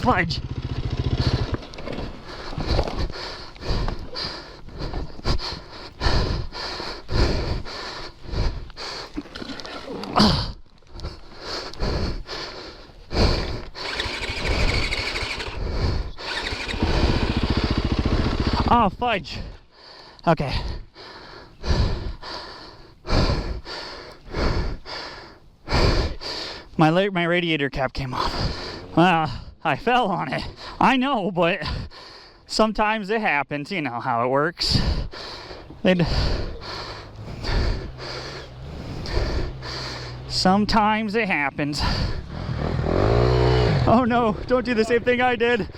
fudge. Oh, fudge. Okay. My radiator cap came off. I fell on it. I know, but sometimes it happens. You know how it works. Sometimes it happens. Oh no, don't do the same thing I did.